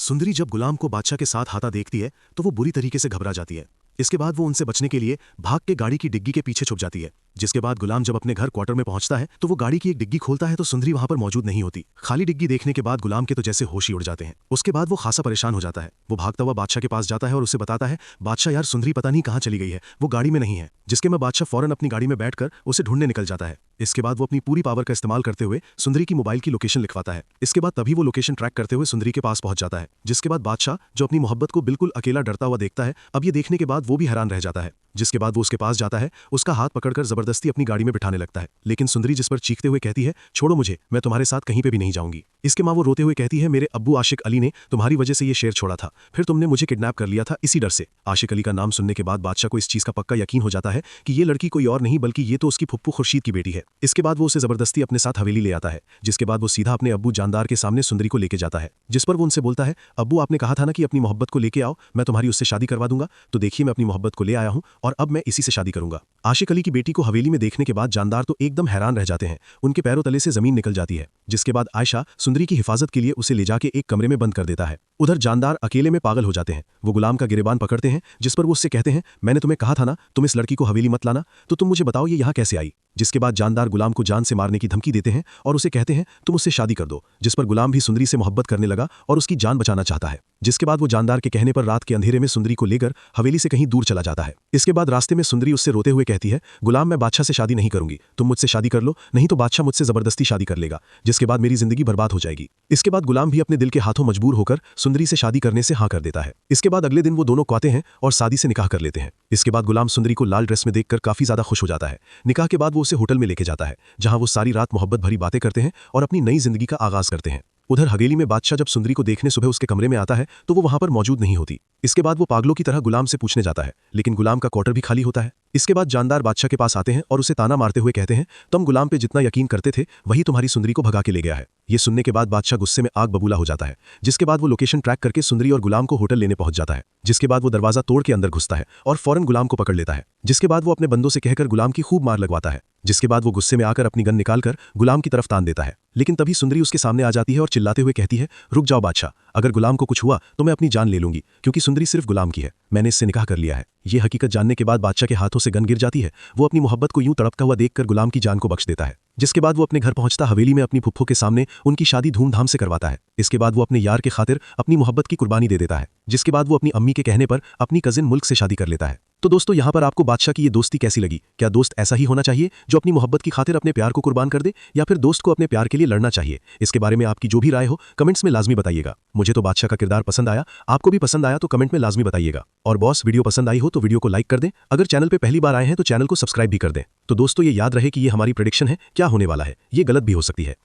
सुंदरी जब गुलाम को बादशाह के साथ आता देखती है तो वो बुरी तरीके से घबरा जाती है। इसके बाद वो उनसे बचने के लिए भाग के गाड़ी की डिग्गी के पीछे छुप जाती है। जिसके बाद गुलाम जब अपने घर क्वार्टर में पहुंचता है तो वो गाड़ी की एक डिग्गी खोलता है तो सुंदरी वहां पर मौजूद नहीं होती। खाली डिग्गी देखने के बाद गुलाम के तो जैसे होश ही उड़ जाते हैं। उसके बाद वो खासा परेशान हो जाता है। वो भागता हुआ बादशाह के पास जाता है और उसे बताता है, बादशाह यार सुंदरी पता नहीं कहाँ चली गई है, वो गाड़ी में नहीं है। जिसके में बादशाह फौरन अपनी गाड़ी में बैठकर उसे ढूंढने निकल जाता है। इसके बाद वो अपनी पूरी पावर का इस्तेमाल करते हुए सुंदरी की मोबाइल की लोकेशन लिखवाता है। इसके बाद तभी वो लोकेशन ट्रैक करते हुए सुंदरी के पास पहुंच जाता है। जिसके बाद बादशाह जो अपनी मोहब्बत को बिल्कुल अकेला डरता हुआ देखता है, अब ये देखने के बाद वो भी हैरान रह जाता है। जिसके बाद वो उसके पास जाता है, उसका हाथ पकड़कर जबरदस्ती अपनी गाड़ी में बिठाने लगता है। लेकिन सुंदरी जिस पर चीखते हुए कहती है, छोड़ो मुझे, मैं तुम्हारे साथ कहीं पे भी नहीं जाऊंगी। इसके माँ वो रोते हुए कहती है, मेरे अब्बू आशिक अली ने तुम्हारी वजह से ये शेर छोड़ा था, फिर तुमने मुझे किडनैप कर लिया था इसी डर से। आशिक अली का नाम सुनने के बाद बादशाह को इस चीज का पक्का यकीन हो जाता है कि ये लड़की कोई और नहीं बल्कि ये तो उसकी फुप्पू खुर्शीद की बेटी है। इसके बाद वो उसे जबरदस्ती अपने साथ हवेली ले आता है। जिसके बाद वो सीधा अपने अब्बू जानदार के सामने सुंदरी को लेके जाता है। जिस पर वो उनसे बोलता है, अब्बू आपने कहा था ना कि अपनी मोहब्बत को लेके आओ, मैं तुम्हारी उससे शादी करवा दूंगा, तो देखिए मैं अपनी मोहब्बत को ले आया हूं और अब मैं इसी से शादी करूंगा। आशिक अली की बेटी को हवेली में देखने के बाद जानदार तो एकदम हैरान रह जाते हैं। उनके पैरों तले से जमीन निकल जाती है। जिसके बाद आयशा सुंदरी की हिफाजत के लिए उसे ले जाके एक कमरे में बंद कर देता है। उधर जानदार अकेले में पागल हो जाते हैं। वो गुलाम का गिरेबान पकड़ते हैं। जिस पर वो उससे कहते हैं, मैंने तुम्हें कहा था ना तुम इस लड़की को हवेली मत लाना, तो तुम मुझे बताओ ये यहाँ कैसे आई। जिसके बाद जानदार गुलाम को जान से मारने की धमकी देते हैं और उसे कहते हैं, तुम उससे शादी कर दो। जिस पर गुलाम भी सुंदरी से मोहब्बत करने लगा और उसकी जान बचाना चाहता है। जिसके बाद वो जानदार के कहने पर रात के अंधेरे में सुंदरी को लेकर हवेली से कहीं दूर चला जाता है। इसके बाद रास्ते में सुंदरी उससे रोते हुए कहती है, गुलाम मैं बादशाह से शादी नहीं करूंगी, तुम मुझसे शादी कर लो, नहीं तो बादशाह मुझसे जबरदस्ती शादी कर लेगा, जिसके बाद मेरी जिंदगी बर्बाद हो जाएगी। इसके बाद गुलाम भी अपने दिल के हाथों मजबूर होकर सुंदरी से शादी करने से हाँ कर देता है। इसके बाद अगले दिन वो दोनों क्वाते हैं और शादी से निकाह कर लेते हैं। इसके बाद गुलाम सुंदरी को लाल ड्रेस में देखकर काफी ज्यादा खुश हो जाता है। निकाह के बाद वो उसे होटल में लेके जाता है, जहां वो सारी रात मोहब्बत भरी बातें करते हैं और अपनी नई जिंदगी का आगाज करते हैं। उधर हवेली में बादशाह जब सुंदरी को देखने सुबह उसके कमरे में आता है तो वो वहां पर मौजूद नहीं होती। इसके बाद वो पागलों की तरह गुलाम से पूछने जाता है, लेकिन गुलाम का क्वार्टर भी खाली होता है। इसके बाद जानदार बादशाह के पास आते हैं और उसे ताना मारते हुए कहते हैं, तुम गुलाम पे जितना यकीन करते थे वही तुम्हारी सुंदरी को भगा के ले गया है। ये सुनने के बाद बादशाह गुस्से में आग बबूला हो जाता है। जिसके बाद वो लोकेशन ट्रैक करके सुंदरी और गुलाम को होटल लेने पहुंच जाता है। जिसके बाद वो दरवाजा तोड़ के अंदर घुसता है और फौरन गुलाम को पकड़ लेता है। जिसके बाद वो अपने बंदों से कहकर गुलाम की खूब मार लगवाता है। जिसके बाद वो गुस्से में आकर अपनी गन निकालकर गुलाम की तरफ तान देता है। लेकिन तभी सुंदरी उसके सामने आ जाती है और चिल्लाते हुए कहती है, रुक जाओ बादशाह, अगर गुलाम को कुछ हुआ तो मैं अपनी जान ले लूंगी, क्योंकि सुंदरी सिर्फ गुलाम की है, मैंने इससे निकाह कर लिया है। ये हकीकत जानने के बाद बादशाह के हाथों से गन गिर जाती है। वो अपनी मोहब्बत को यूं तड़पता हुआ देखकर गुलाम की जान को बख्श देता है। जिसके बाद वो अपने घर पहुंचता हवेली में अपनी फुफ्फो के सामने उनकी शादी धूमधाम से करवाता है। इसके बाद वो अपने यार के खातिर अपनी मोहब्बत की कुर्बानी दे देता है। जिसके बाद वो अपनी अम्मी के कहने पर अपनी कजिन मुल्क से शादी कर लेता है। तो दोस्तों यहाँ पर आपको बादशाह की ये दोस्ती कैसी लगी? क्या दोस्त ऐसा ही होना चाहिए जो अपनी मोहब्बत की खातिर अपने प्यार को कुर्बान कर दे, या फिर दोस्त को अपने प्यार के लिए लड़ना चाहिए? इसके बारे में आपकी जो भी राय हो कमेंट्स में लाजमी बताइएगा। मुझे तो बादशाह का किरदार पसंद आया, आपको भी पसंद आया तो कमेंट में लाजमी बताइएगा। और बॉस वीडियो पसंद आई हो तो वीडियो को लाइक कर दें। अगर चैनल पे पहली बार आए हैं तो चैनल को सब्सक्राइब भी कर दें। तो दोस्तों ये याद रहे कि ये हमारी प्रेडिक्शन है, क्या होने वाला है ये गलत भी हो सकती है।